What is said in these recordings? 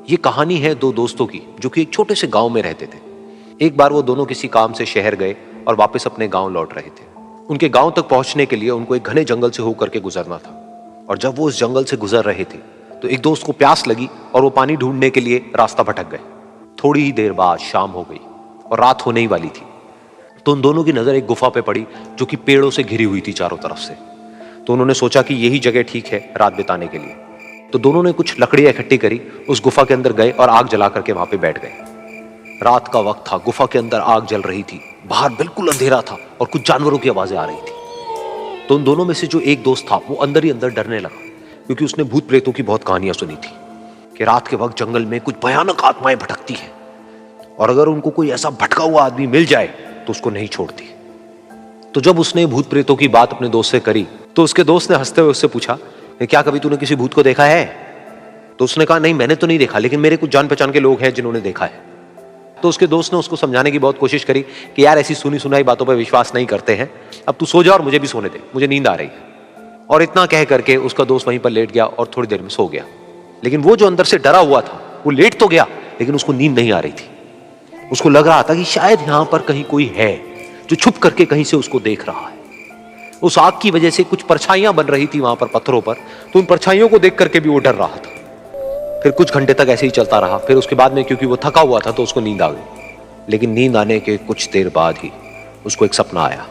ये कहानी है दो दोस्तों की जो कि एक छोटे से गांव में रहते थे। एक बार वो दोनों किसी काम से शहर गए और वापस अपने गांव लौट रहे थे। उनके गांव तक पहुंचने के लिए उनको एक घने जंगल से होकर के गुजरना था। और जब वो उस जंगल से गुजर रहे थे तो एक दोस्त को प्यास लगी और वो पानी ढूंढने के लिए रास्ता भटक गए। थोड़ी ही देर बाद शाम हो गई और रात होने ही वाली थी। तो उन दोनों की नजर एक गुफा पे पड़ी जो कि पेड़ों से घिरी हुई थी चारों तरफ से। तो उन्होंने सोचा कि यही जगह ठीक है रात बिताने के लिए। तो दोनों ने कुछ लकड़ियां इकट्ठी करी, उस गुफा के अंदर गए और आग जला करके वहां पे बैठ गए। रात का वक्त था, गुफा के अंदर आग जल रही थी, बाहर बिल्कुल अंधेरा था और कुछ जानवरों की आवाजें आ रही थी। तो उन दोनों में से जो एक दोस्त था वो अंदर ही अंदर डरने लगा, क्योंकि उसने भूत प्रेतों की बहुत कहानियां सुनी थी कि रात के वक्त जंगल में कुछ भयानक आत्माएं भटकती हैं और अगर उनको कोई ऐसा भटका हुआ आदमी मिल जाए तो उसको नहीं छोड़ती। तो जब उसने भूत प्रेतों की बात अपने दोस्त से करी तो उसके दोस्त ने हंसते हुए उससे पूछा, क्या कभी तूने किसी भूत को देखा है? तो उसने कहा, नहीं मैंने तो नहीं देखा, लेकिन मेरे कुछ जान पहचान के लोग हैं जिन्होंने देखा है। तो उसके दोस्त ने उसको समझाने की बहुत कोशिश करी कि यार ऐसी सुनी सुनाई बातों पर विश्वास नहीं करते हैं, अब तू सो जा और मुझे भी सोने दे, मुझे नींद आ रही है। और इतना कह करके उसका दोस्त वहीं पर लेट गया और थोड़ी देर में सो गया। लेकिन वो जो अंदर से डरा हुआ था वो लेट तो गया, लेकिन उसको नींद नहीं आ रही थी। उसको लग रहा था कि शायद यहां पर कहीं कोई है जो छुप करके कहीं से उसको देख रहा है। उस आग की वजह से कुछ परछाइयां बन रही थी वहां पर पत्थरों पर, तो उन परछाइयों को देख करके भी वो डर रहा था। फिर कुछ घंटे तक ऐसे ही चलता रहा। फिर उसके बाद में क्योंकि वो थका हुआ था तो उसको नींद आ गई। लेकिन नींद आने के कुछ देर बाद ही उसको एक सपना आया।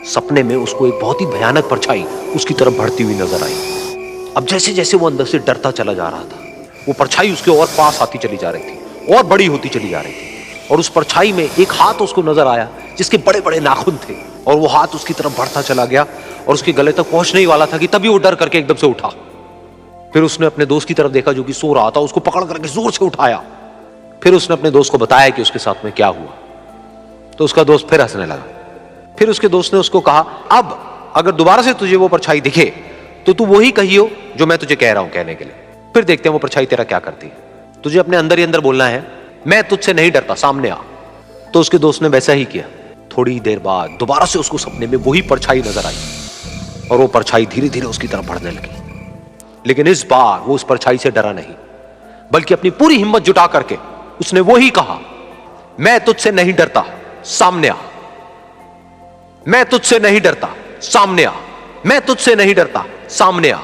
सपने में उसको एक बहुत ही भयानक परछाई उसकी तरफ बढ़ती हुई नजर आई। अब जैसे जैसे वो अंदर से डरता चला जा रहा था, वो परछाई उसके और पास आती चली जा रही थी और बड़ी होती चली जा रही थी। और उस परछाई में एक हाथ उसको नजर आया जिसके बड़े बड़े नाखून थे, और वो हाथ उसकी तरफ बढ़ता चला गया और उसके गले तक पहुंचने ही वाला था कि तभी वो डर करके एकदम से उठा। फिर उसने अपने दोस्त की तरफ देखा जो कि सो रहा था, उसको पकड़ करके जोर से उठाया। फिर उसने अपने दोस्त को बताया कि उसके साथ में क्या हुआ। तो उसका दोस्त फिर हंसने लगा। फिर उसके दोस्त ने उसको कहा, अब अगर दोबारा से तुझे वो परछाई दिखे तो तू वही कहियो जो मैं तुझे कह रहा हूं कहने के लिए। फिर देखते हैं वो परछाई तेरा क्या करती है। तुझे अपने अंदर ही अंदर बोलना है, मैं तुझसे नहीं डरता, सामने आ। तो उसके दोस्त ने वैसा ही किया। थोड़ी देर बाद दोबारा से उसको सपने में वही परछाई नजर आई और वो परछाई धीरे धीरे उसकी तरफ बढ़ने लगी। लेकिन इस बार वो उस परछाई से डरा नहीं, बल्कि अपनी पूरी हिम्मत जुटा करके उसने वही कहा, मैं तुझसे नहीं डरता, सामने आ। मैं तुझसे नहीं डरता, सामने आ। मैं तुझसे नहीं डरता, सामने आ।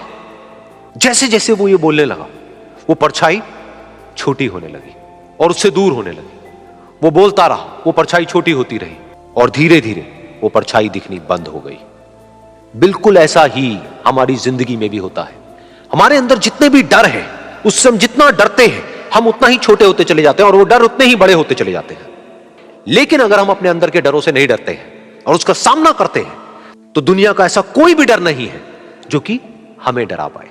जैसे जैसे वो ये बोलने लगा वो परछाई छोटी होने लगी और उससे दूर होने लगी। वो बोलता रहा, वो परछाई छोटी होती रही और धीरे धीरे वो परछाई दिखनी बंद हो गई। बिल्कुल ऐसा ही हमारी जिंदगी में भी होता है। हमारे अंदर जितने भी डर है, उससे हम जितना डरते हैं हम उतना ही छोटे होते चले जाते हैं और वो डर उतने ही बड़े होते चले जाते हैं। लेकिन अगर हम अपने अंदर के डरों से नहीं डरते हैं और उसका सामना करते हैं तो दुनिया का ऐसा कोई भी डर नहीं है जो कि हमें डरा पाए।